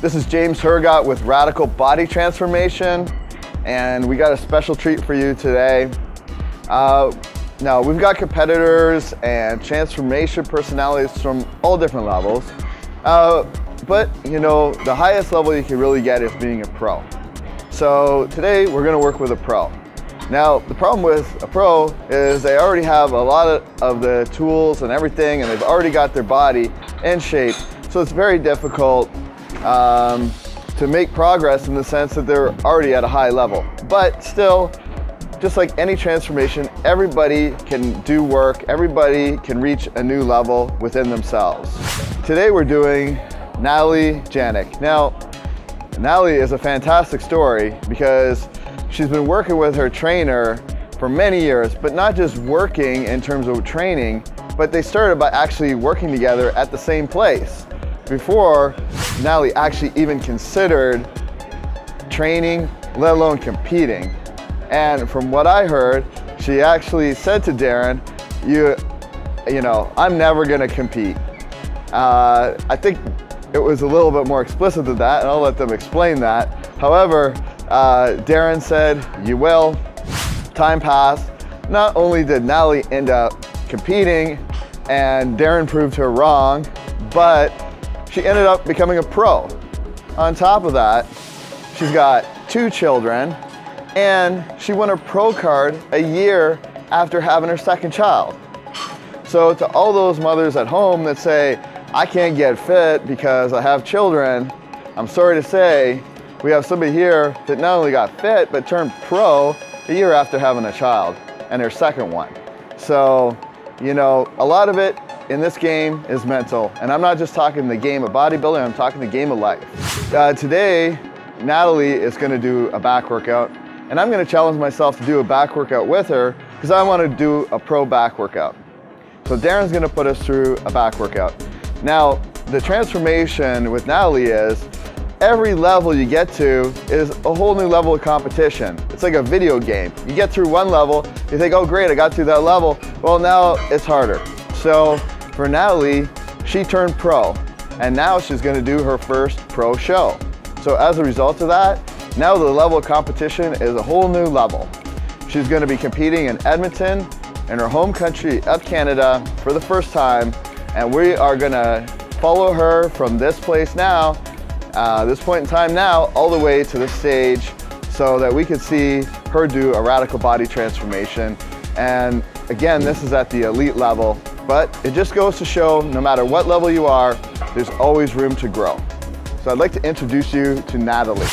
This is James Hergott with Radical Body Transformation, and we got a special treat for you today. Now, we've got competitors and transformation personalities from all different levels, but you know, the highest level you can really get is being a pro. So today we're going to work with a pro. Now, the problem with a pro is they already have a lot of the tools and everything, and they've already got their body in shape. So it's very difficult to make progress in the sense that they're already at a high level. But still, just like any transformation, everybody can do work, everybody can reach a new level within themselves. Today we're doing Natalie Janik. Now, Natalie is a fantastic story because she's been working with her trainer for many years, but not just working in terms of training, but they started by actually working together at the same place before Natalie actually even considered training, let alone competing. And from what I heard, she actually said to Darren, you know, I'm never gonna compete. I think it was a little bit more explicit than that, and I'll let them explain that. However, Darren said, you will. Time passed. Not only did Natalie end up competing and Darren proved her wrong, but she ended up becoming a pro. On top of that, she's got 2 children, and she won her pro card a year after having her 2nd child. So to all those mothers at home that say, I can't get fit because I have children, I'm sorry to say, we have somebody here that not only got fit, but turned pro a year after having a child, and their 2nd one. So, you know, a lot of it in this game is mental. And I'm not just talking the game of bodybuilding, I'm talking the game of life. Today, Natalie is gonna do a back workout, and I'm gonna challenge myself to do a back workout with her because I wanna do a pro back workout. So Darren's gonna put us through a back workout. Now, the transformation with Natalie is every level you get to is a whole new level of competition. It's like a video game. You get through one level, you think, oh great, I got through that level. Well, now it's harder. So for Natalie, she turned pro, and now she's gonna do her first pro show. So as a result of that, now the level of competition is a whole new level. She's gonna be competing in Edmonton, in her home country of Canada, for the first time, and we are gonna follow her from this place now, this point in time now, all the way to the stage so that we could see her do a radical body transformation. And again, this is at the elite level, but it just goes to show no matter what level you are, there's always room to grow. So I'd like to introduce you to Natalie.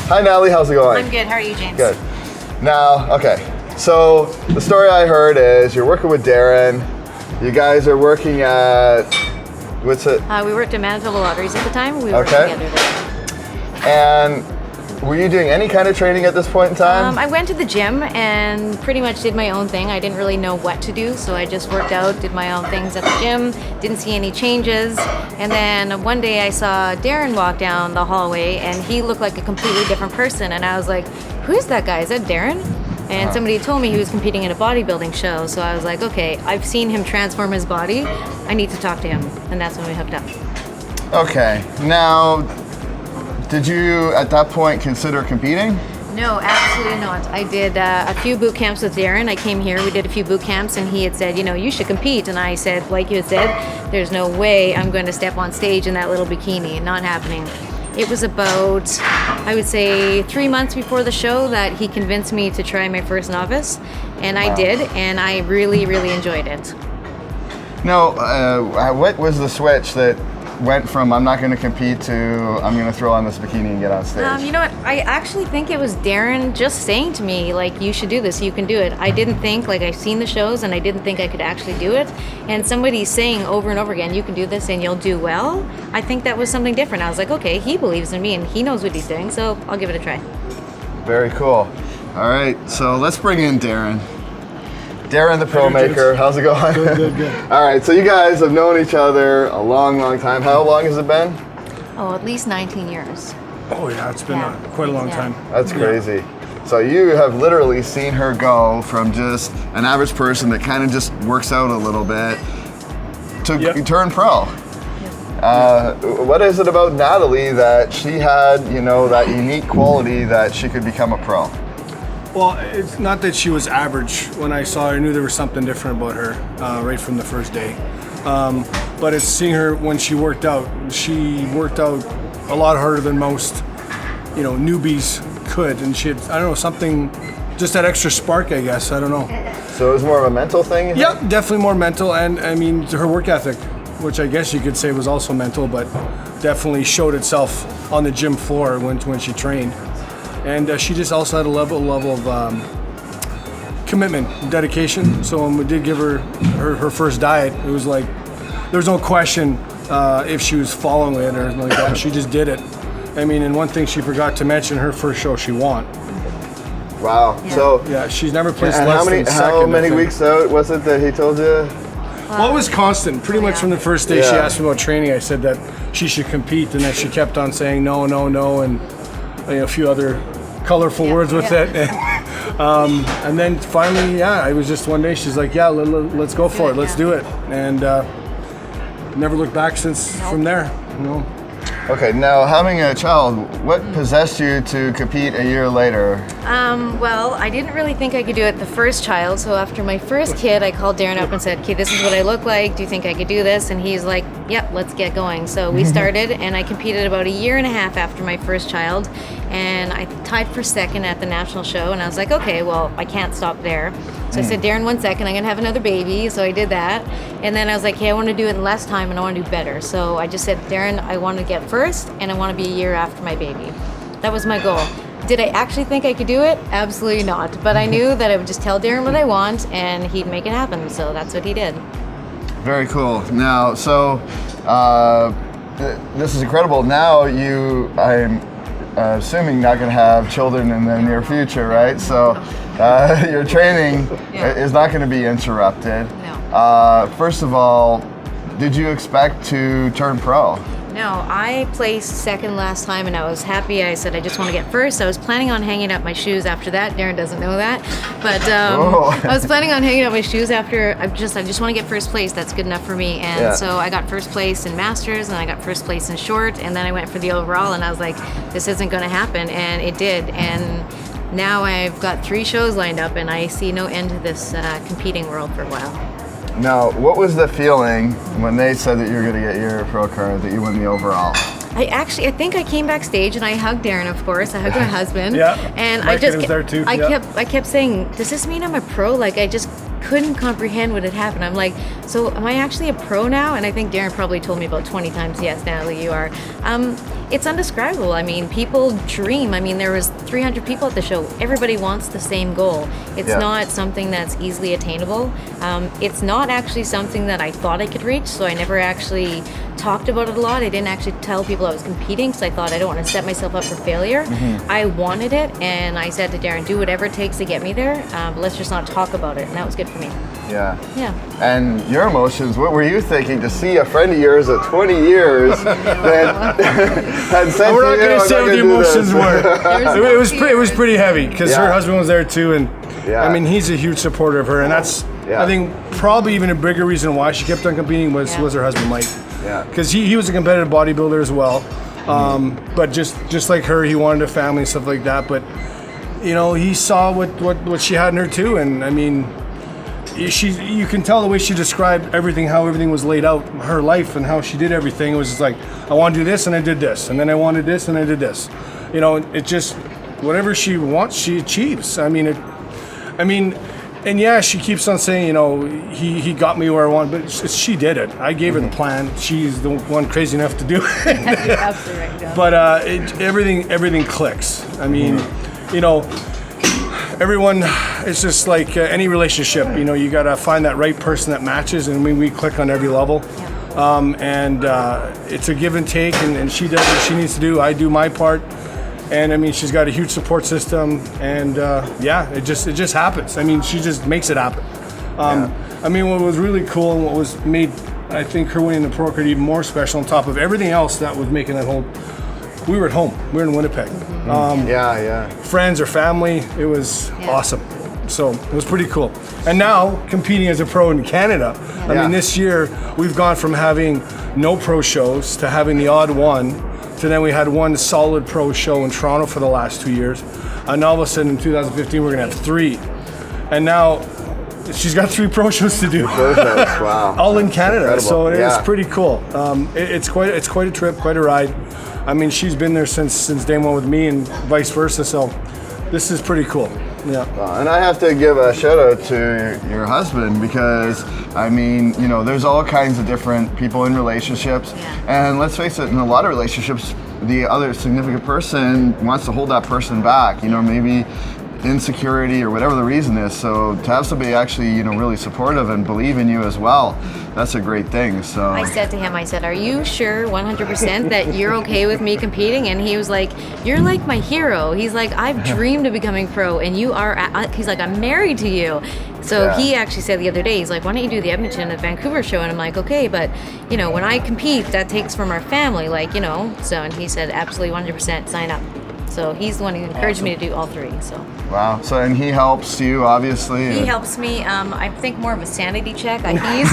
Hi Natalie, how's it going? I'm good, how are you, James? Good. Now, okay, so the story I heard is you're working with Darren, you guys are working at, what's it? We worked at Manitoba Lotteries at the time. We worked together there. And were you doing any kind of training at this point in time? I went to the gym and pretty much did my own thing. I didn't really know what to do, so I just worked out, did my own things at the gym, didn't see any changes. And then one day I saw Darren walk down the hallway and he looked like a completely different person. And I was like, who is that guy? Is that Darren? And somebody told me he was competing in a bodybuilding show. So I was like, okay, I've seen him transform his body. I need to talk to him. And that's when we hooked up. Okay, now, did you at that point consider competing? No, absolutely not. I did a few boot camps with Darren. I came here, we did a few boot camps, and he had said, you know, you should compete. And I said, like you had said, there's no way I'm going to step on stage in that little bikini. Not happening. It was about, I would say, 3 months before the show that he convinced me to try my first novice. And I did, and I really, really enjoyed it. No, what was the switch that went from I'm not going to compete to I'm going to throw on this bikini and get on stage? You know what? I actually think it was Darren just saying to me, like, you should do this, you can do it. I didn't think, like, I've seen the shows and I didn't think I could actually do it. And somebody saying over and over again, you can do this and you'll do well, I think that was something different. I was like, okay, he believes in me and he knows what he's doing, so I'll give it a try. Very cool. All right, so let's bring in Darren. Darren the Pro Maker, how's it going? Good. All right, so you guys have known each other a long, long time. How long has it been? Oh, at least 19 years. Oh yeah, it's been quite a long time. That's crazy. So you have literally seen her go from just an average person that kind of just works out a little bit to turn pro. What is it about Natalie that she had, that unique quality that she could become a pro? Well, it's not that she was average. When I saw her, I knew there was something different about her right from the first day. But it's seeing her when she worked out. She worked out a lot harder than most, newbies could. And she had, I don't know, something, just that extra spark, I guess. I don't know. So it was more of a mental thing? Yeah, definitely more mental. And I mean, her work ethic, which I guess you could say was also mental, but definitely showed itself on the gym floor when she trained. And she just also had a level of commitment, dedication. So when we did give her first diet, it was like there was no question if she was following it or anything like that. She just did it. I mean, and one thing she forgot to mention, her first show she won. Wow. Yeah. So yeah, she's never placed and less than second. How many weeks out was it that he told you? Well, it was constant. Pretty much from the first day she asked me about training, I said that she should compete, and then she kept on saying no, and a few other colorful words with it. And then finally, I was just one day, she's like, let's go for it. Let's do it. And never looked back since from there. Okay, now having a child, what possessed you to compete a year later? Well, I didn't really think I could do it the first child, so after my first kid, I called Darren up and said, okay, this is what I look like, do you think I could do this? And he's like, yep, let's get going. So we started, and I competed about a year and a half after my first child, and I tied for second at the national show, and I was like, okay, well, I can't stop there. So I said, Darren, 1 second, I'm gonna have another baby, so I did that. And then I was like, hey, I wanna do it in less time, and I wanna do better. So I just said, Darren, I wanna get first, and I wanna be a year after my baby. That was my goal. Did I actually think I could do it? Absolutely not. But I knew that I would just tell Darren what I want, and he'd make it happen, so that's what he did. Very cool. Now, so this is incredible. Now I'm assuming not going to have children in the near future, right? So your training is not going to be interrupted. No. First of all, did you expect to turn pro? No, I placed second last time, and I was happy. I said I just want to get first. I was planning on hanging up my shoes after that. Darren doesn't know that, but I was planning on hanging up my shoes after. I just want to get first place. That's good enough for me. And so I got first place in masters, and I got first place in short, and then I went for the overall, and I was like, this isn't going to happen, and it did. And now I've got 3 shows lined up, and I see no end to this competing world for a while. Now, what was the feeling when they said that you were going to get your pro card, that you won the overall? I think I came backstage and I hugged Darren, of course. I hugged my husband. And my kid was there too. I kept saying, does this mean I'm a pro? Like, I just couldn't comprehend what had happened. I'm like, so am I actually a pro now? And I think Darren probably told me about 20 times, yes, Natalie, you are. It's undescribable. I mean, people dream. I mean, there was 300 people at the show. Everybody wants the same goal. It's not something that's easily attainable. It's not actually something that I thought I could reach, so I never actually talked about it a lot. I didn't actually tell people I was competing because I thought I don't want to set myself up for failure. I wanted it, and I said to Darren, do whatever it takes to get me there, but let's just not talk about it, and that was good for me. Yeah. And your emotions, what were you thinking to see a friend of yours of 20 years that had said we're not going to say what the emotions were. It was pretty heavy because her husband was there too, and I mean, he's a huge supporter of her, and that's I think probably even a bigger reason why she kept on competing was her husband Mike. Because he was a competitive bodybuilder as well, but just like her, he wanted a family and stuff like that. But he saw what she had in her too, and I mean, you can tell the way she described everything, how everything was laid out, her life and how she did everything. It was just like, I want to do this and I did this, and then I wanted this and I did this. It just whatever she wants, she achieves. And she keeps on saying, he got me where I want, but she did it. I gave her the plan. She's the one crazy enough to do it. You're absolutely right. But everything clicks. I mean, everyone, it's just like any relationship. You got to find that right person that matches, and we click on every level. And it's a give and take, and she does what she needs to do. I do my part. And I mean, she's got a huge support system, and it just happens. I mean, she just makes it happen. I mean, what was really cool and what was made, I think, her winning the pro card even more special on top of everything else that was making that whole. We were at home. We were in Winnipeg. friends or family. It was awesome. So it was pretty cool. And now competing as a pro in Canada. I mean, this year we've gone from having no pro shows to having the odd one, to then we had one solid pro show in Toronto for the last 2 years. And all of a sudden in 2015 we're gonna have 3. And now she's got 3 pro shows to do. Wow. All in Canada. So it's pretty cool. It's quite a trip, quite a ride. I mean, she's been there since day one with me and vice versa. So this is pretty cool. Yeah. And I have to give a shout out to your husband, because I mean, you know, there's all kinds of different people in relationships, and let's face it, in a lot of relationships, the other significant person wants to hold that person back, you know, maybe insecurity or whatever the reason is. So to have somebody actually, you know, really supportive and believe in you as well, that's a great thing. So I said to him, I said, are you sure 100% that you're okay with me competing? And he was like, you're like my hero. He's like, I've dreamed of becoming pro, and you are, he's like, I'm married to you. So he actually said the other day, he's like, why don't you do the Edmonton and Vancouver show? And I'm like, okay, but you know, when I compete, that takes from our family, like, you know. So, and he said, absolutely 100% sign up. So he's the one who encouraged me to do all 3. So. Wow. So, and he helps you, obviously. He helps me. I think more of a sanity check. He used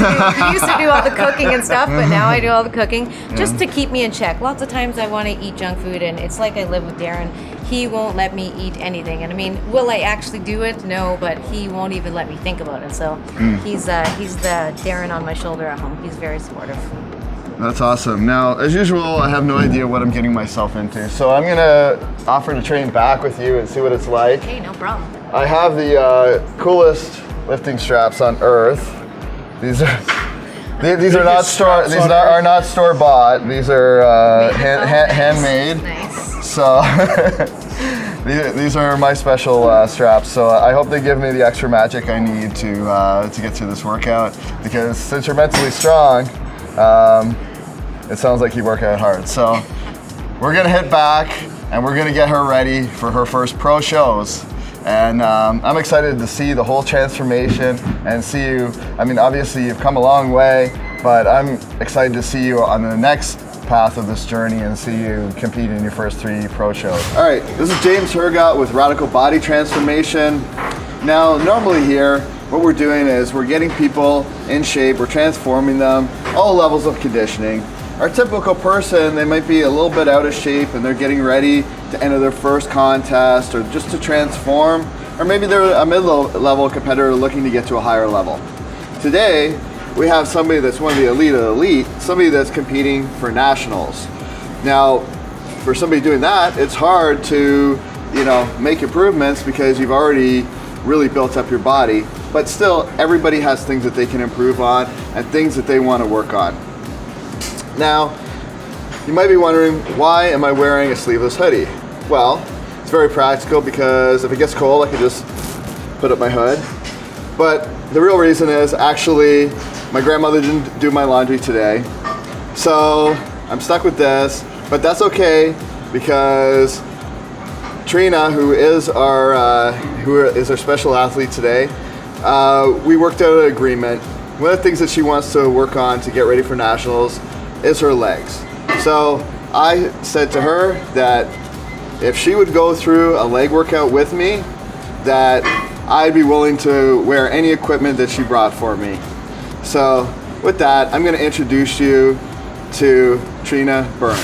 to do all the cooking and stuff, but now I do all the cooking just to keep me in check. Lots of times I want to eat junk food, and it's like I live with Darren. He won't let me eat anything. And I mean, will I actually do it? No, but he won't even let me think about it. So he's the Darren on my shoulder at home. He's very supportive. That's awesome. Now, as usual, I have no idea what I'm getting myself into, so I'm gonna offer to train back with you and see what it's like. Hey, no problem. I have the coolest lifting straps on earth. These are not store bought. These are handmade. Nice. So these are my special straps. So I hope they give me the extra magic I need to get through this workout, because since you're mentally strong, it sounds like you work out hard. So we're gonna hit back and we're gonna get her ready for her first pro shows. And I'm excited to see the whole transformation and see you. I mean, obviously you've come a long way, but I'm excited to see you on the next path of this journey and see you compete in your first 3 pro shows. All right, this is James Hergott with Radical Body Transformation. Now, normally here, what we're doing is we're getting people in shape, we're transforming them, all levels of conditioning. Our typical person, they might be a little bit out of shape and they're getting ready to enter their first contest or just to transform, or maybe they're a mid-level competitor looking to get to a higher level. Today, we have somebody that's one of the elite of the elite, somebody that's competing for nationals. Now, for somebody doing that, it's hard to, you know, make improvements because you've already really built up your body, but still everybody has things that they can improve on and things that they want to work on. Now, you might be wondering, why am I wearing a sleeveless hoodie? Well, it's very practical because if it gets cold, I can just put up my hood. But the real reason is actually my grandmother didn't do my laundry today, so I'm stuck with this, but that's okay because Trina, who is our special athlete today, we worked out an agreement. One of the things that she wants to work on to get ready for nationals is her legs. So I said to her that if she would go through a leg workout with me, that I'd be willing to wear any equipment that she brought for me. So with that, I'm going to introduce you to Trina Burns.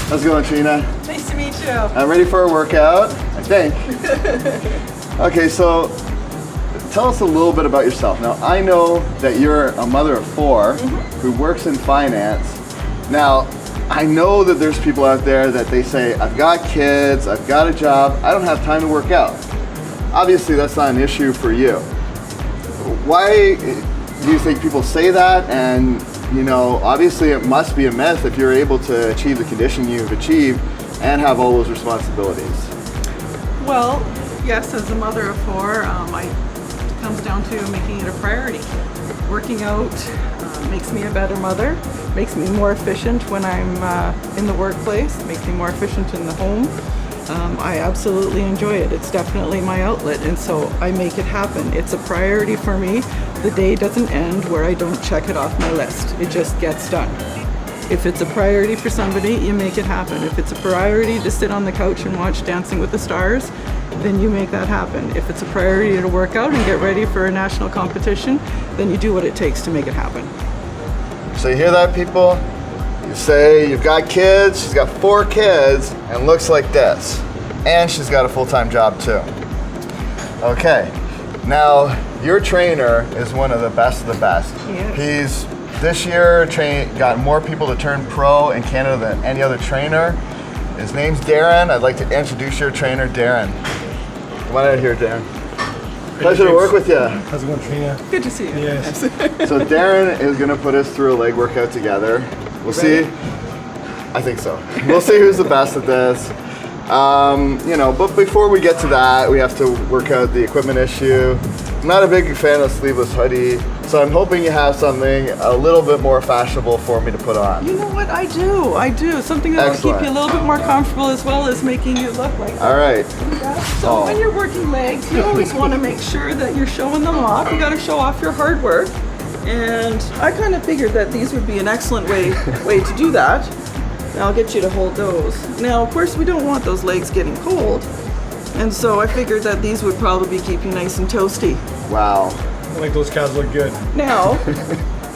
How's it going, Trina? Nice to meet you. I'm ready for a workout, I think. Okay, so tell us a little bit about yourself. Now, I know that you're a mother of 4 who works in finance. Now, I know that there's people out there that they say, I've got kids, I've got a job, I don't have time to work out. Obviously, that's not an issue for you. Why do you think people say that? And you know, obviously it must be a myth if you're able to achieve the condition you've achieved and have all those responsibilities. Well, yes, as a mother of 4, it comes down to making it a priority. Working out makes me a better mother, makes me more efficient when I'm in the workplace, makes me more efficient in the home, I absolutely enjoy it. It's definitely my outlet, and so I make it happen. It's a priority for me. The day doesn't end where I don't check it off my list. It just gets done. If it's a priority for somebody, you make it happen. If it's a priority to sit on the couch and watch Dancing with the Stars, then you make that happen. If it's a priority to work out and get ready for a national competition, then you do what it takes to make it happen. So you hear that, people? You say you've got kids, she's got 4 kids, and looks like this. And she's got a full-time job too. Okay, now your trainer is one of the best of the best. Yes. He's this year got more people to turn pro in Canada than any other trainer. His name's Darren. I'd like to introduce your trainer, Darren. Come on out here, Darren. Pleasure to work with you. How's it going, Trina? Good to see you. Yes. So Darren is going to put us through a leg workout together. We'll see. I think so. We'll see who's the best at this. But before we get to that, we have to work out the equipment issue. I'm not a big fan of sleeveless hoodie, so I'm hoping you have something a little bit more fashionable for me to put on. You know what? I do. Something that will keep you a little bit more comfortable as well as making you look like that. All right. So when you're working legs, you always want to make sure that you're showing them off. You got to show off your hard work. And I kind of figured that these would be an excellent way to do that. And I'll get you to hold those. Now, of course, we don't want those legs getting cold. And so I figured that these would probably keep you nice and toasty. Wow. I think those calves look good. Now,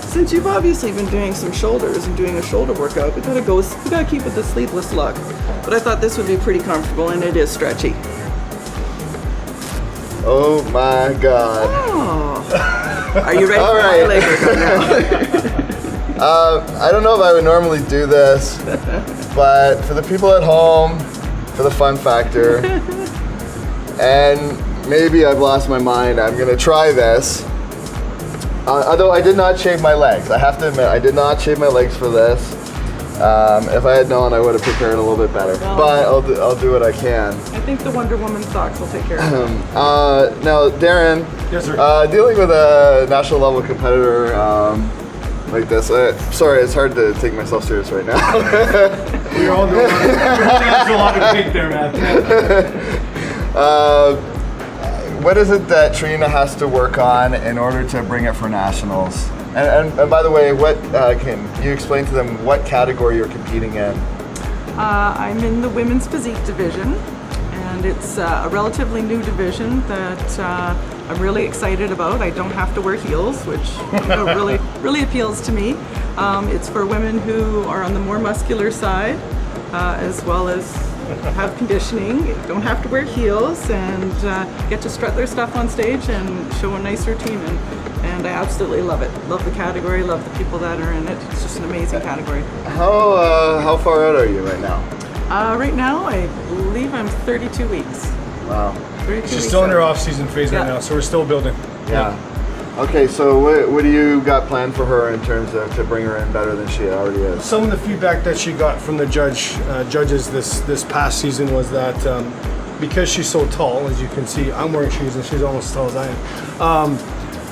since you've obviously been doing some shoulders and doing a shoulder workout, we gotta keep it the sleeveless look. But I thought this would be pretty comfortable, and it is stretchy. Oh my God. Oh. Are you ready All for right. my leg workout now? I don't know if I would normally do this, but for the people at home, for the fun factor, and maybe I've lost my mind, I'm gonna try this. Although I did not shave my legs. I have to admit, I did not shave my legs for this. If I had known, I would have prepared a little bit better. Well, but I'll do what I can. I think the Wonder Woman socks will take care of it. Now, Darren, Yes, sir. dealing with a national level competitor like this, sorry, it's hard to take myself serious right now. You're holding a lot of weight there, man. What is it that Trina has to work on in order to bring it for nationals? And by the way, what can you explain to them what category you're competing in? I'm in the women's physique division, and it's a relatively new division that I'm really excited about. I don't have to wear heels, which really appeals to me. It's for women who are on the more muscular side, as well as have conditioning, don't have to wear heels, and get to strut their stuff on stage and show a nice routine. And I absolutely love it. Love the category, love the people that are in it. It's just an amazing category. How far out are you right now? Right now, I believe I'm 32 weeks. Wow. 32 She's weeks still in her out. off-season phase right now, so we're still building. Yeah. Okay, so what do you got planned for her in terms of to bring her in better than she already is? Some of the feedback that she got from the judges this past season was that because she's so tall, as you can see, I'm wearing shoes and she's almost as tall as I am,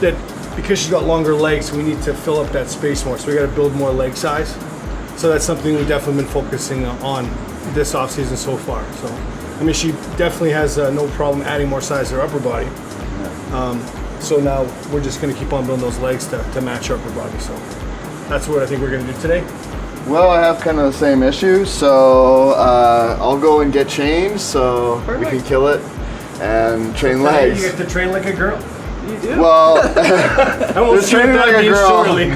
that because she's got longer legs, we need to fill up that space more. So we got to build more leg size. So that's something we've definitely been focusing on this off season so far. So, I mean, she definitely has no problem adding more size to her upper body. So now we're just going to keep on building those legs to match her upper body. So that's what I think we're going to do today. Well, I have kind of the same issue, so I'll go and get changed so Perfect. we can kill it and train legs. You get to train like a girl. You do? Well, I won't see what training that like a means girl. shortly.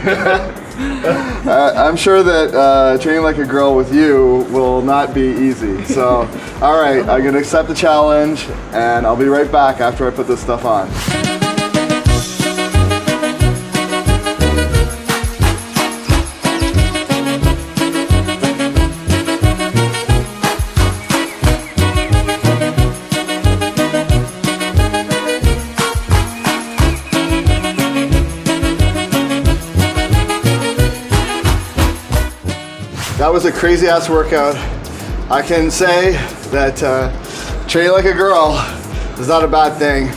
I'm sure that training like a girl with you will not be easy. So, all right, I'm going to accept the challenge, and I'll be right back after I put this stuff on. That was a crazy ass workout. I can say that training like a girl is not a bad thing.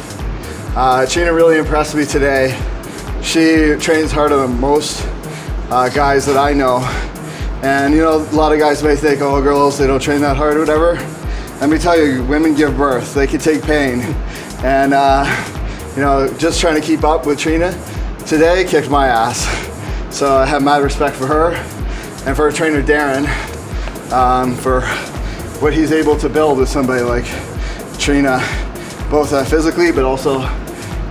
Trina really impressed me today. She trains harder than most guys that I know. And you know, a lot of guys may think, oh, girls, they don't train that hard or whatever. let me tell you, women give birth. They can take pain. And, you know, just trying to keep up with Trina today kicked my ass. So I have mad respect for her and for her trainer, Darren, for what he's able to build with somebody like Trina, both physically, but also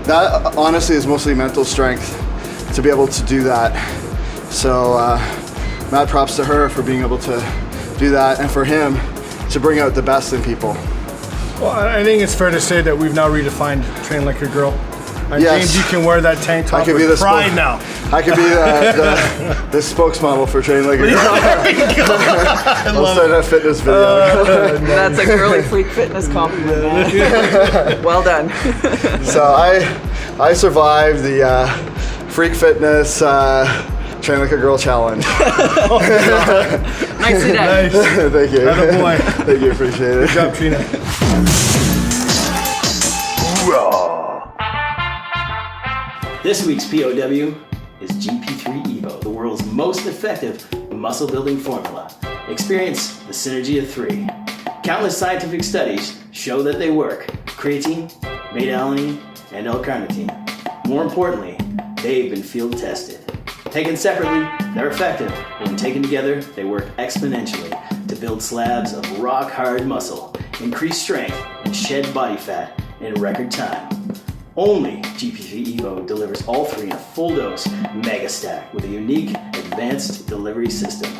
that honestly is mostly mental strength to be able to do that. So mad props to her for being able to do that, and for him to bring out the best in people. Well, I think it's fair to say that we've now redefined train like a girl. And Yes. James, you can wear that tank top with pride now. I could be the spokesmodel for Train Like a Girl. I'll start a fitness video. That's a girly freak fitness compliment, man. Well done. So I survived the freak fitness Train Like a Girl challenge. Nicely done. Nice. Thank you. Attaboy. Thank you, appreciate it. Good job, Trina. This week's POW is GP3 Evo, the world's most effective muscle building formula. Experience the synergy of three. Countless scientific studies show that they work. Creatine, beta-alanine, and L-carnitine. More importantly, they've been field tested. Taken separately, they're effective, but when taken together, they work exponentially to build slabs of rock-hard muscle, increase strength, and shed body fat in record time. Only GP3 Evo delivers all three in a full dose mega stack with a unique advanced delivery system,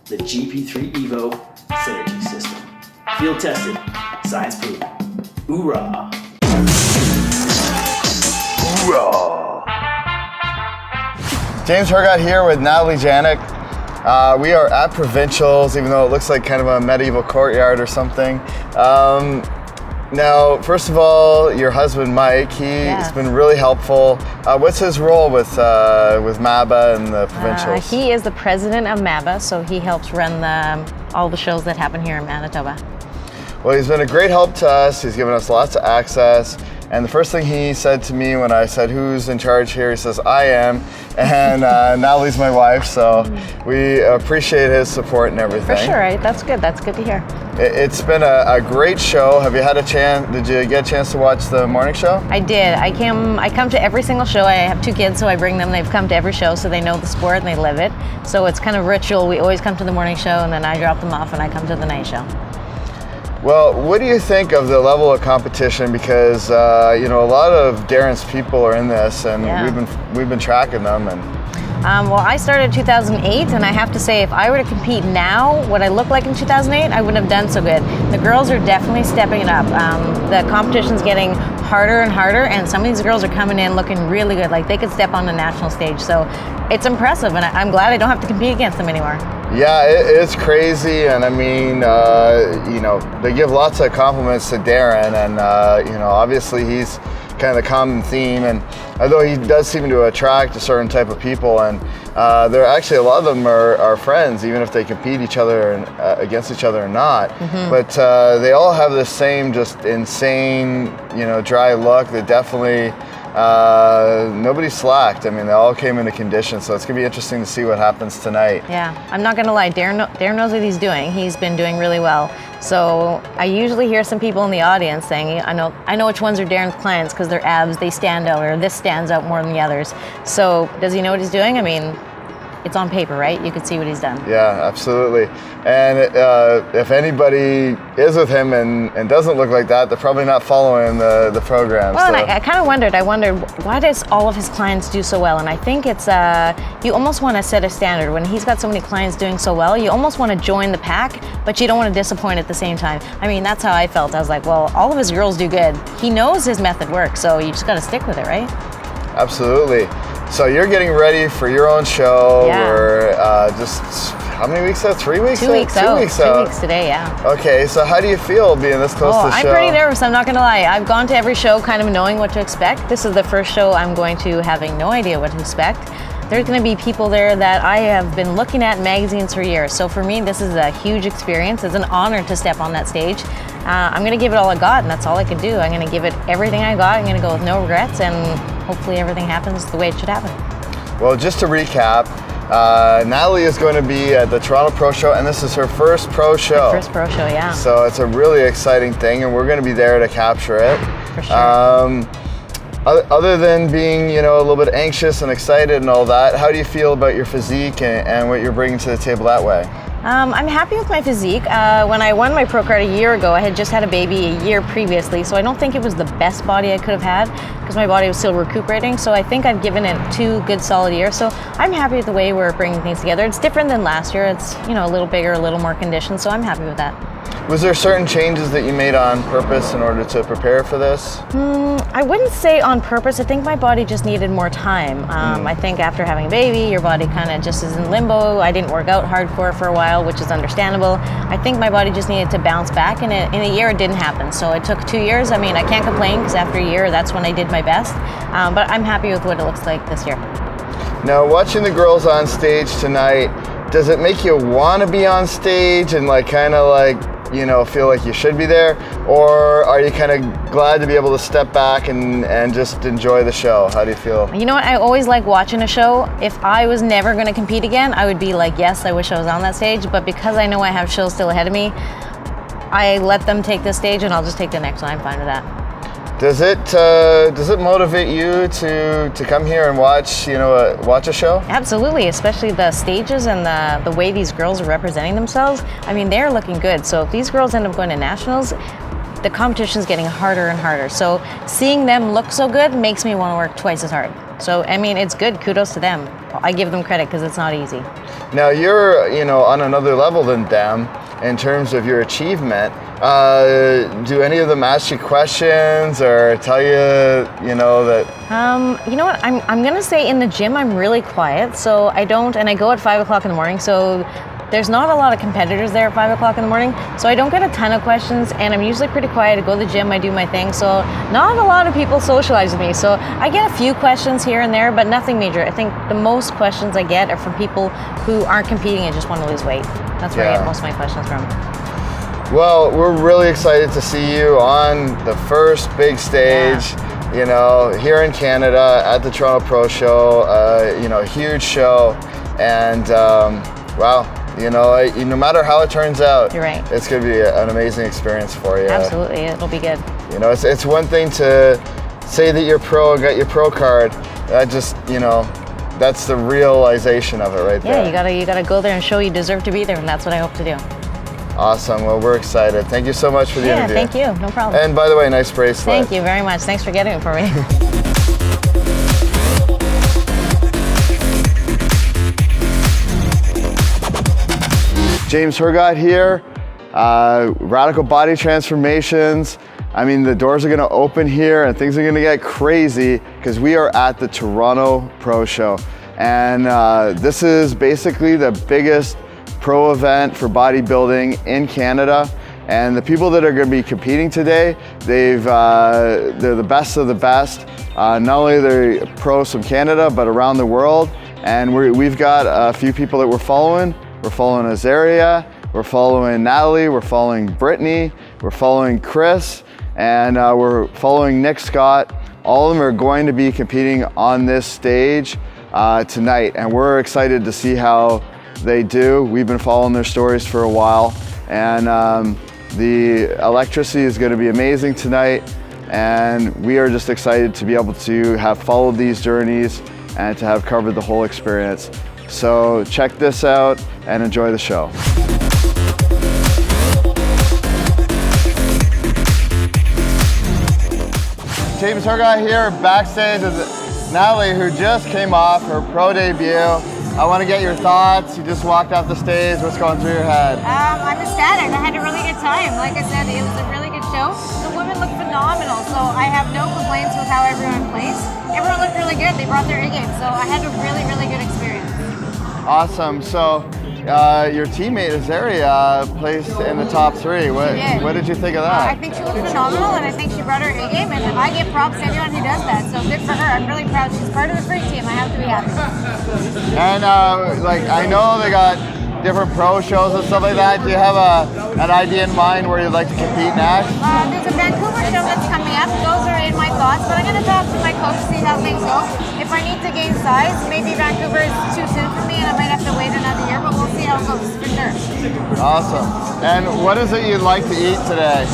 the GP3 Evo Synergy System. Field tested, science proven. Hoorah! James Hergott here with Natalie Janik. We are at Provincial's, even though it looks like kind of a medieval courtyard or something. Now, first of all, your husband Mike, he's been really helpful. What's his role with MABA and the Provincials? He is the president of MABA, so he helps run all the shows that happen here in Manitoba. Well, he's been a great help to us. He's given us lots of access. And the first thing he said to me when I said, "Who's in charge here?" He says, "I am." And Natalie's my wife, so we appreciate his support and everything. For sure, right? That's good. That's good to hear. It's been a great show. Have you had a chance? Did you get a chance to watch the morning show? I did. I come to every single show. I have 2 kids, so I bring them. They've come to every show, so they know the sport and they live it. So it's kind of ritual. We always come to the morning show, and then I drop them off and I come to the night show. Well, what do you think of the level of competition? Because you know, a lot of Darren's people are in this, and we've been tracking them. And well, I started in 2008, and I have to say, if I were to compete now, what I looked like in 2008, I wouldn't have done so good. The girls are definitely stepping it up. The competition's getting harder and harder, and some of these girls are coming in looking really good. Like they could step on the national stage. So it's impressive, and I'm glad I don't have to compete against them anymore. Yeah, it's crazy, and I mean, you know, they give lots of compliments to Darren, and you know, obviously he's kind of the common theme, and although he does seem to attract a certain type of people, and they're actually, a lot of them are friends, even if they compete against each other or not. But they all have the same just insane, you know, dry look. They definitely, nobody slacked. I mean, they all came into condition, so it's gonna be interesting to see what happens tonight. Yeah, I'm not gonna lie, Darren knows what he's doing. He's been doing really well. So I usually hear some people in the audience saying, I know which ones are Darren's clients because their abs, they stand out, or this stands out more than the others. So does he know what he's doing? I mean, it's on paper, right? You could see what he's done. Yeah, absolutely. And if anybody is with him and doesn't look like that, they're probably not following the program. Well, so. And I kind of wondered, why does all of his clients do so well? And I think it's, you almost want to set a standard. When he's got so many clients doing so well, you almost want to join the pack, but you don't want to disappoint at the same time. I mean, that's how I felt. I was like, well, all of his girls do good. He knows his method works, so you just got to stick with it, right? Absolutely. So you're getting ready for your own show. Yeah. We're just, how many weeks out? 3 weeks? 2 weeks out. 2 weeks out. 2 weeks today, yeah. Okay, so how do you feel being this close to the show? I'm pretty nervous, I'm not gonna lie. I've gone to every show kind of knowing what to expect. This is the first show I'm going to having no idea what to expect. There's gonna be people there that I have been looking at in magazines for years. So for me, this is a huge experience. It's an honor to step on that stage. I'm gonna give it all I got, and that's all I can do. I'm gonna give it everything I got. I'm gonna go with no regrets, and hopefully everything happens the way it should happen. Well, just to recap, Natalie is going to be at the Toronto Pro Show, and this is her first pro show. First pro show, yeah. So it's a really exciting thing, and we're going to be there to capture it. For sure. Other than being, you know, a little bit anxious and excited and all that, how do you feel about your physique and what you're bringing to the table that way? I'm happy with my physique. When I won my pro card a year ago, I had just had a baby a year previously, so I don't think it was the best body I could have had because my body was still recuperating. So I think I've given it 2 good solid years. So I'm happy with the way we're bringing things together. It's different than last year. It's, you know, a little bigger, a little more conditioned, so I'm happy with that. Was there certain changes that you made on purpose in order to prepare for this? I wouldn't say on purpose. I think my body just needed more time. I think after having a baby, your body kind of just is in limbo. I didn't work out hardcore for a while, which is understandable. I think my body just needed to bounce back, and in a year it didn't happen. So it took 2 years. I mean, I can't complain because after a year, that's when I did my best. But I'm happy with what it looks like this year. Now, watching the girls on stage tonight, does it make you want to be on stage and like kind of like, you know, feel like you should be there, or are you kind of glad to be able to step back and just enjoy the show? How do you feel? You know what, I always like watching a show. If I was never going to compete again, I would be like, yes, I wish I was on that stage, but because I know I have shows still ahead of me, I let them take this stage and I'll just take the next one. I'm fine with that. Does it motivate you to come here and watch a show? Absolutely, especially the stages and the way these girls are representing themselves. I mean, they're looking good. So if these girls end up going to nationals, the competition's getting harder and harder. So seeing them look so good makes me want to work twice as hard. So I mean, it's good. Kudos to them. I give them credit because it's not easy. Now you're, you know, on another level than them in terms of your achievement. Do any of them ask you questions or tell you, you know, that? You know what? I'm gonna say in the gym I'm really quiet, so I don't, and I go at 5 o'clock in the morning. So there's not a lot of competitors there at 5 o'clock in the morning, so I don't get a ton of questions, and I'm usually pretty quiet. I go to the gym, I do my thing, so not a lot of people socialize with me. So I get a few questions here and there, but nothing major. I think the most questions I get are from people who aren't competing and just want to lose weight. That's where I get most of my questions from. Well, we're really excited to see you on the first big stage, you know, here in Canada at the Toronto Pro Show, you know, huge show, and wow. You know, no matter how it turns out, you're right. It's going to be an amazing experience for you. Absolutely, it'll be good. You know, it's one thing to say that you're pro and got your pro card. That just, you know, that's the realization of it right there. Yeah, you gotta go there and show you deserve to be there, and that's what I hope to do. Awesome. Well, we're excited. Thank you so much for the interview. Yeah, thank you. No problem. And by the way, nice bracelet. Thank you very much. Thanks for getting it for me. James Hergott here, Radical Body Transformations. I mean, the doors are gonna open here and things are gonna get crazy because we are at the Toronto Pro Show. And this is basically the biggest pro event for bodybuilding in Canada. And the people that are gonna be competing today, they're the best of the best. Not only are they pros from Canada, but around the world. And we've got a few people that we're following. We're following Azaria, we're following Natalie, we're following Brittany, we're following Chris, and we're following Nick Scott. All of them are going to be competing on this stage tonight, and we're excited to see how they do. We've been following their stories for a while, and the electricity is going to be amazing tonight, and we are just excited to be able to have followed these journeys and to have covered the whole experience. So check this out and enjoy the show. James Hergott here backstage with Natalie, who just came off her pro debut. I want to get your thoughts. You just walked off the stage. What's going through your head? I'm ecstatic. I had a really good time. Like I said, it was a really good show. The women looked phenomenal, so I have no complaints with how everyone plays. Everyone looked really good. They brought their A game, so I had a really, really good experience. Awesome. So your teammate Azaria placed in the top 3. What did you think of that? I think she looked phenomenal, and I think she brought her A game, and I give props to anyone who does that. So good for her. I'm really proud. She's part of the Freak team. I have to be happy. And like I know they got different pro shows and stuff like that. Do you have an idea in mind where you'd like to compete next? There's a Vancouver show that's coming up. Those are in my thoughts, but I'm going to talk to my coach, see how things go. If I need to gain size, maybe Vancouver is too soon for me and I might have to wait another year, but we'll see how it goes for sure. Awesome. And what is it you'd like to eat today?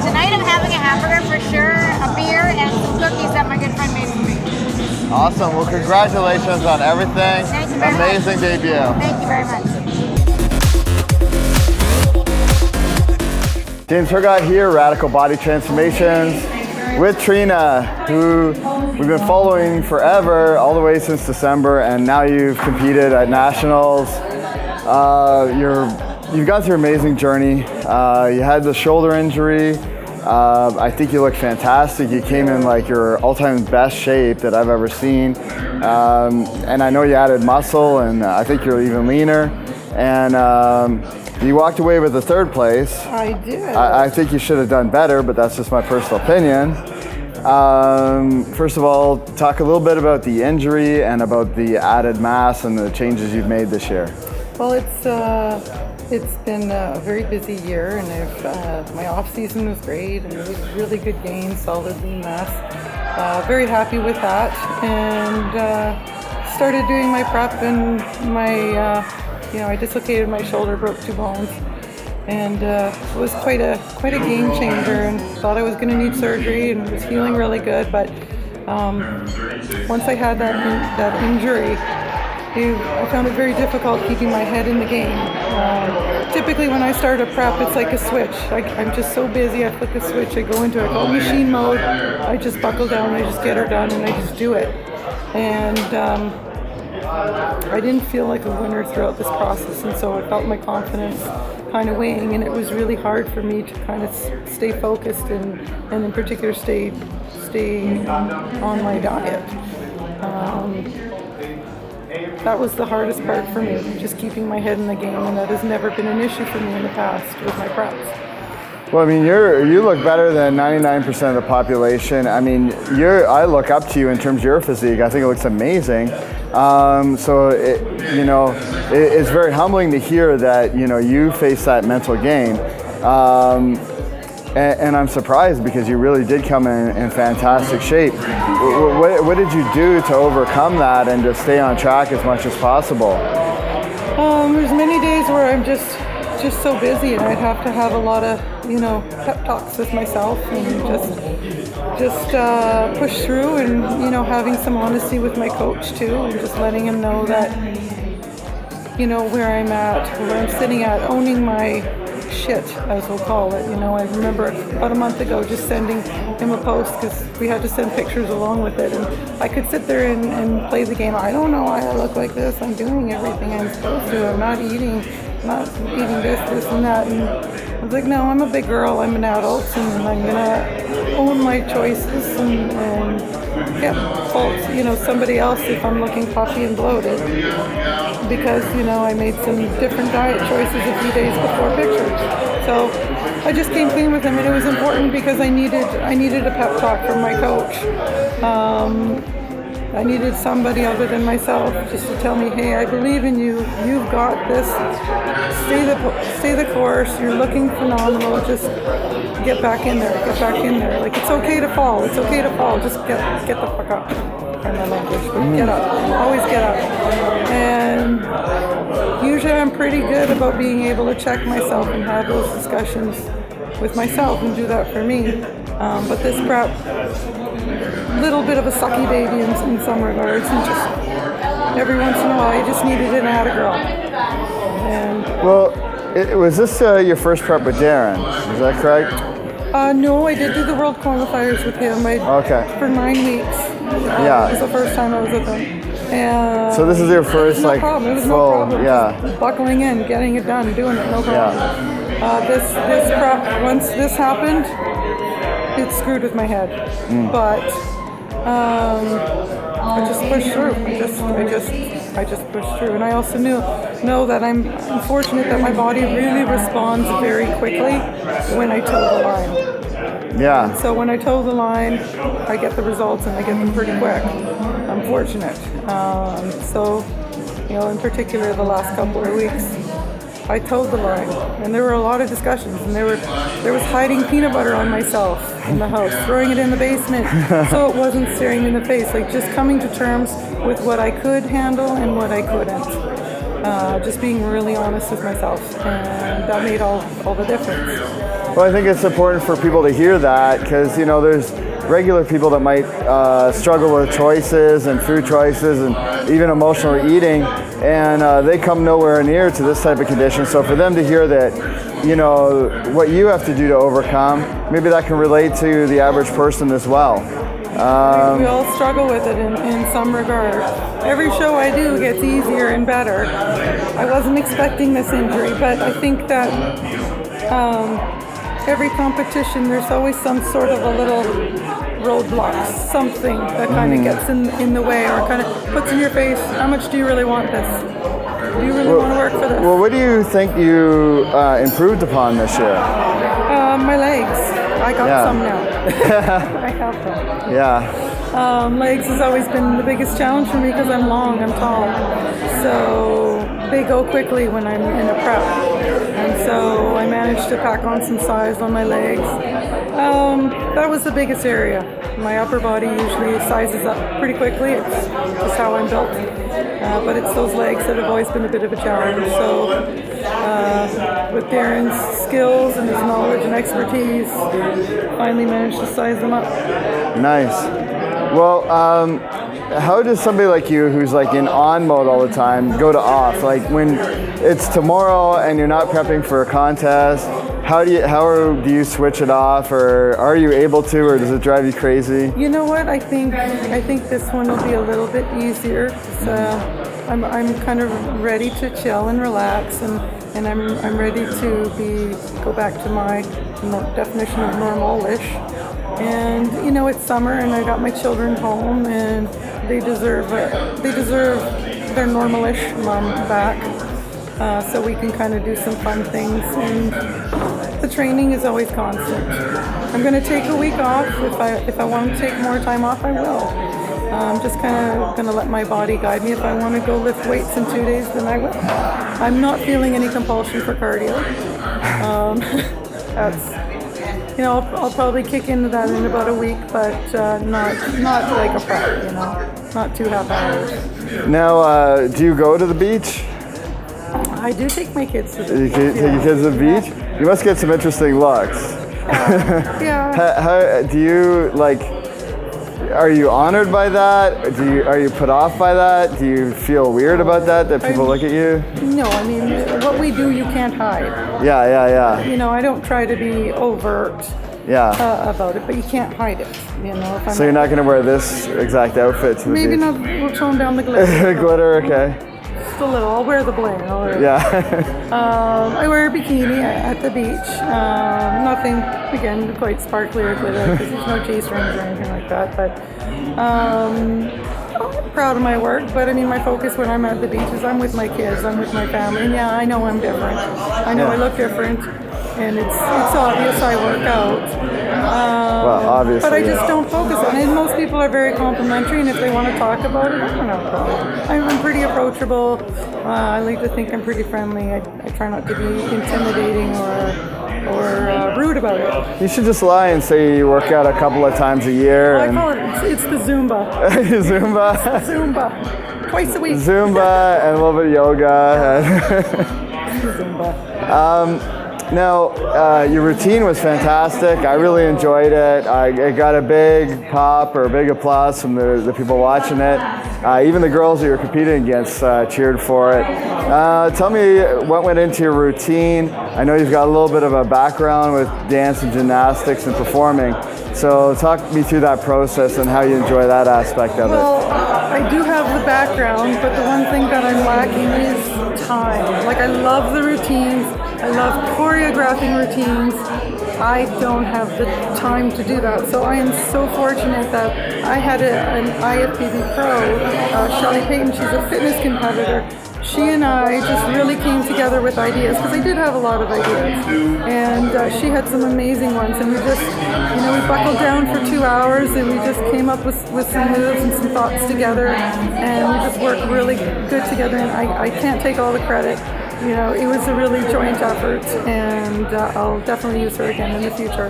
Tonight I'm having a hamburger for sure, a beer, and some cookies that my good friend made for me. Awesome. Well, congratulations on everything. Thank you very Amazing much. debut. Thank you very much. James Hergott here, Radical Body Transformations, with Trina, who we've been following forever, all the way since December, and now you've competed at Nationals. You've gone through an amazing journey. You had the shoulder injury. I think you look fantastic. You came in like your all-time best shape that I've ever seen. And I know you added muscle, and I think you're even leaner. And you walked away with the third place. I did. I think you should have done better, but that's just my personal opinion. First of all, talk a little bit about the injury and about the added mass and the changes you've made this year. Well, it's been a very busy year, and my off season was great, and it was really good gain, solid lean mass. Very happy with that, and started doing my prep, and I dislocated my shoulder, broke 2 bones, and it was quite a game changer, and thought I was going to need surgery, and was healing really good. But once I had that injury, I found it very difficult keeping my head in the game. Typically when I start a prep, it's like a switch. I'm just so busy, I flick the switch, I go into machine mode, I just buckle down, I just get her done, and I just do it. And I didn't feel like a winner throughout this process, and so I felt my confidence kind of weighing, and it was really hard for me to kind of stay focused and in particular stay on my diet. That was the hardest part for me, just keeping my head in the game, and that has never been an issue for me in the past with my preps. Well, I mean, you look better than 99% of the population. I mean, I look up to you in terms of your physique. I think it looks amazing. So it's very humbling to hear that you face that mental game. And I'm surprised because you really did come in fantastic shape. What did you do to overcome that and to stay on track as much as possible? There's many days where I'm just so busy, and I'd have to have a lot of pep talks with myself, and just push through, and having some honesty with my coach too, and just letting him know that where I'm at, where I'm sitting at, owning my shit, as we'll call it. I remember about a month ago just sending him a post, because we had to send pictures along with it, and I could sit there and play the game. I don't know why I look like this. I'm doing everything I'm supposed to. I'm not eating this and that. And I was like, no, I'm a big girl. I'm an adult, and I'm gonna own my choices and fault somebody else if I'm looking puffy and bloated, because I made some different diet choices a few days before pictures. So I just came clean with him, and it was important because I needed a pep talk from my coach. I needed somebody other than myself just to tell me, hey, I believe in you. You've got this. Stay the course. You're looking phenomenal. Just get back in there. Get back in there. Like, it's okay to fall. It's okay to fall. Just get the fuck up. Pardon my language, but get up. Always get up. And usually I'm pretty good about being able to check myself and have those discussions with myself and do that for me. But this prep, little bit of a sucky baby in some regards, and just every once in a while you just needed an atta girl. And was this your first prep with Darren? Is that correct? No, I did do the World Qualifiers with him. For 9 weeks. It was the first time I was with him. And so this is your first no problem. It was full, no problem. Just buckling in, getting it done, doing it, no problem. This prep, once this happened, it screwed with my head. But I just pushed through. I just pushed through. And I also know that I'm fortunate that my body really responds very quickly when I toe the line. Yeah. And so when I toe the line, I get the results, and I get them pretty quick. I'm fortunate. So, in particular, the last couple of weeks, I towed the line, and there were a lot of discussions, and there was hiding peanut butter on myself in the house, throwing it in the basement so it wasn't staring in the face, like just coming to terms with what I could handle and what I couldn't. Just being really honest with myself, and that made all the difference. Well, I think it's important for people to hear that, because there's regular people that might struggle with choices and food choices and even emotional eating, and they come nowhere near to this type of condition. So for them to hear that, what you have to do to overcome, maybe that can relate to the average person as well. We all struggle with it in some regard. Every show I do gets easier and better. I wasn't expecting this injury, but I think that every competition there's always some sort of a little roadblock, something that kind of gets in the way or kind of puts in your face, how much do you really want this? Do you really want to work for this? Well, what do you think you improved upon this year? My legs. I got some now. I have them. Yeah. Legs has always been the biggest challenge for me because I'm long, I'm tall. So they go quickly when I'm in a prep. And so I managed to pack on some size on my legs. That was the biggest area. My upper body usually sizes up pretty quickly. It's just how I'm built. But it's those legs that have always been a bit of a challenge. So with Darren's skills and his knowledge and expertise, finally managed to size them up. Nice. Well, how does somebody like you, who's like in on mode all the time, go to off? Like when it's tomorrow and you're not prepping for a contest, how do you switch it off, or are you able to, or does it drive you crazy? You know what? I think this one will be a little bit easier. I'm kind of ready to chill and relax, and I'm ready to go back to my definition of normal-ish. And it's summer, and I got my children home, and they deserve their normal-ish mom back. So we can kind of do some fun things, and the training is always constant. I'm going to take a week off. If I want to take more time off, I will. I'm just kind of going to let my body guide me. If I want to go lift weights in 2 days, then I will. I'm not feeling any compulsion for cardio. I'll probably kick into that in about a week, but not like a prep, not 2.5 hours. Now, do you go to the beach? I do take my kids to the beach. You take your kids to the beach? You must get some interesting looks. Yeah. How do you are you honored by that? Are you put off by that? Do you feel weird about that people look at you? No, I mean, what we do, you can't hide. Yeah. I don't try to be overt about it, but you can't hide it. So you're not going to wear this exact outfit to the maybe beach? not. We'll tone down the glitter. Glitter, okay. Just a little. I'll wear the bling. I wear a bikini at the beach. Nothing, again, quite sparkly or glitter because there's no G strings or anything like that. But I'm proud of my work. But I mean, my focus when I'm at the beach is I'm with my kids, I'm with my family. And I know I'm different. I know I look different, and it's obvious I work out. Well, obviously, but I just don't focus on it. And most people are very complimentary, and if they want to talk about it, I don't have a problem. I'm pretty approachable. I like to think I'm pretty friendly. I try not to be intimidating or rude about it. You should just lie and say you work out a couple of times a year. I call it's the Zumba. Zumba? Zumba. Twice a week. Zumba and a little bit of yoga. Zumba. Now, your routine was fantastic. I really enjoyed it. I got a big pop or a big applause from the people watching it. Even the girls that you were competing against cheered for it. Tell me what went into your routine. I know you've got a little bit of a background with dance and gymnastics and performing. So talk me through that process and how you enjoy that aspect of it. Well, I do have the background, but the one thing that I'm lacking is time. Like, I love the routines. I love choreographing routines. I don't have the time to do that. So I am so fortunate that I had an IFBB pro, Shelly Payton. She's a fitness competitor. She and I just really came together with ideas, because I did have a lot of ideas. And she had some amazing ones. And we just, we buckled down for 2 hours, and we just came up with some moves and some thoughts together. And we just worked really good together. And I can't take all the credit. you know, it was a really joint effort, and I'll definitely use her again in the future.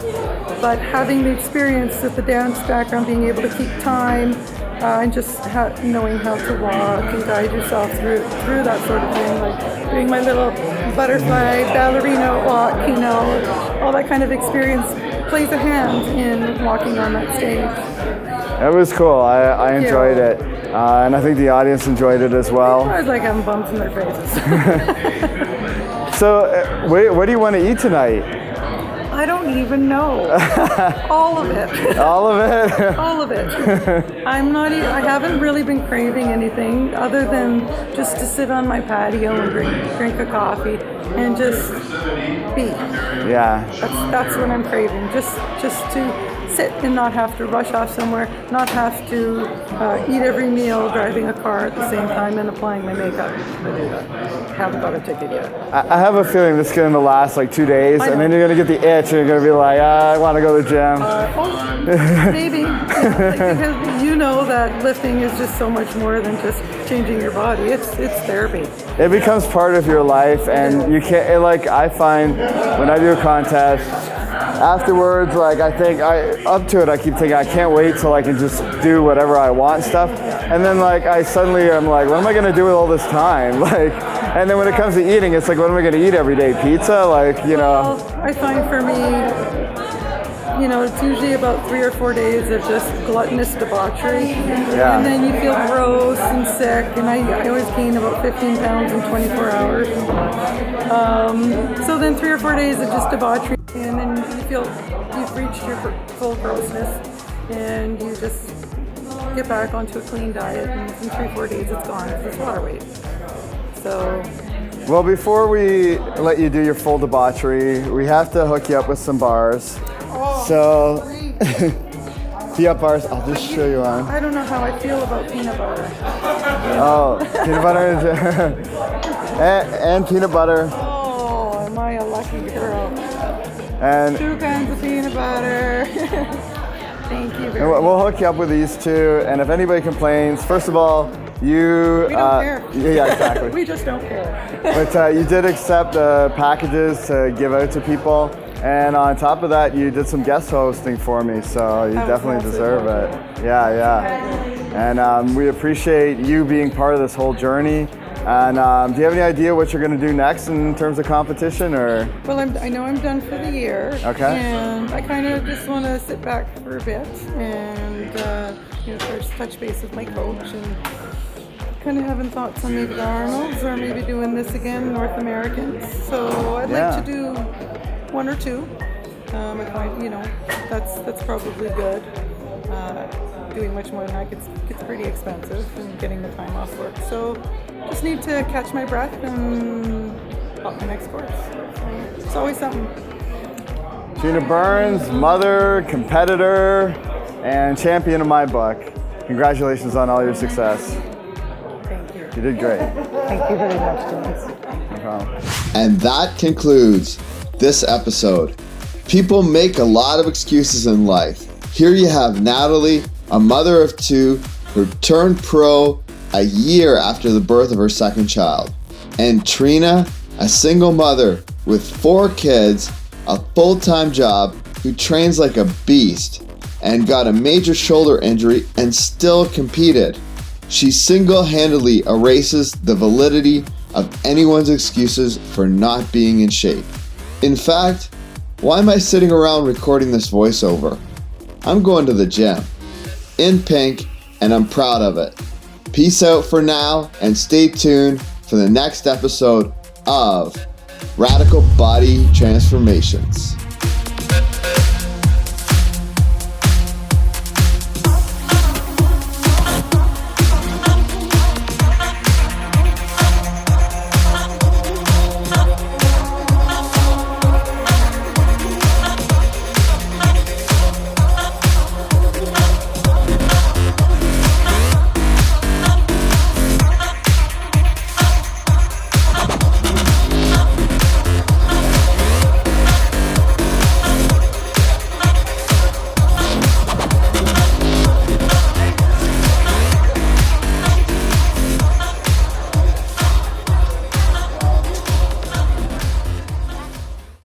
But having the experience with the dance background, being able to keep time, and just knowing how to walk and guide yourself through that sort of thing, like doing my little butterfly ballerina walk, you know, all that kind of experience plays a hand in walking on that stage. It was cool. I enjoyed it. And I think the audience enjoyed it as well. I was like having bumps in their faces. So, what do you want to eat tonight? I don't even know. All of it. All of it? All of it. I haven't really been craving anything other than just to sit on my patio and drink a coffee and just be. Yeah. That's what I'm craving. Just to sit and not have to rush off somewhere, not have to eat every meal driving a car at the same time and applying my makeup. I haven't got a ticket yet. I have a feeling this is going to last like 2 days, and then you're going to get the itch and you're going to be like, I want to go to the gym. Maybe. Because you know that lifting is just so much more than just changing your body. It's therapy. It becomes part of your life, and you can't, I find when I do a contest, afterwards, I think up to it, I keep thinking I can't wait till I can just do whatever I want stuff, and then I suddenly am like, what am I gonna do with all this time? And then when it comes to eating, it's like, what am I gonna eat every day? Pizza? Well, I find for me, it's usually about 3 or 4 days of just gluttonous debauchery, and then you feel gross and sick, and I always gain about 15 pounds in 24 hours. So then 3 or 4 days of just debauchery, and then you feel you've reached your full grossness, and you just get back onto a clean diet, and in 3 or 4 days it's gone. It's water weight. So. Well, before we let you do your full debauchery, we have to hook you up with some bars. So, the up bars, I'll just show you on. I don't know how I feel about peanut butter. Oh, peanut butter and peanut butter. Oh, am I a lucky girl? And 2 kinds of peanut butter. Thank you very much. We'll hook you up with these two, and if anybody complains, first of all, we don't care. Yeah, exactly. We just don't care. But you did accept packages to give out to people. And on top of that, you did some guest hosting for me, so you definitely deserve it. Yeah. And we appreciate you being part of this whole journey. And do you have any idea what you're going to do next in terms of competition, or? Well, I know I'm done for the year. Okay. And I kind of just want to sit back for a bit and first touch base with my coach, and kind of having thoughts on maybe the Arnold's or maybe doing this again, North Americans. So I'd like to do 1 or 2. That's probably good. Doing much more than that gets pretty expensive, and getting the time off work. So just need to catch my breath and up my next course. It's always something. Trina Burns, mother, competitor, and champion of my book. Congratulations on all your success. Thank you. You did great. Thank you very much, James. No problem. And that concludes this episode. People make a lot of excuses in life. Here you have Natalie, a mother of 2, who turned pro a year after the birth of her second child. And Trina, a single mother with 4 kids, a full-time job, who trains like a beast and got a major shoulder injury and still competed. She single-handedly erases the validity of anyone's excuses for not being in shape. In fact, why am I sitting around recording this voiceover? I'm going to the gym, in pink, and I'm proud of it. Peace out for now, and stay tuned for the next episode of Radical Body Transformations.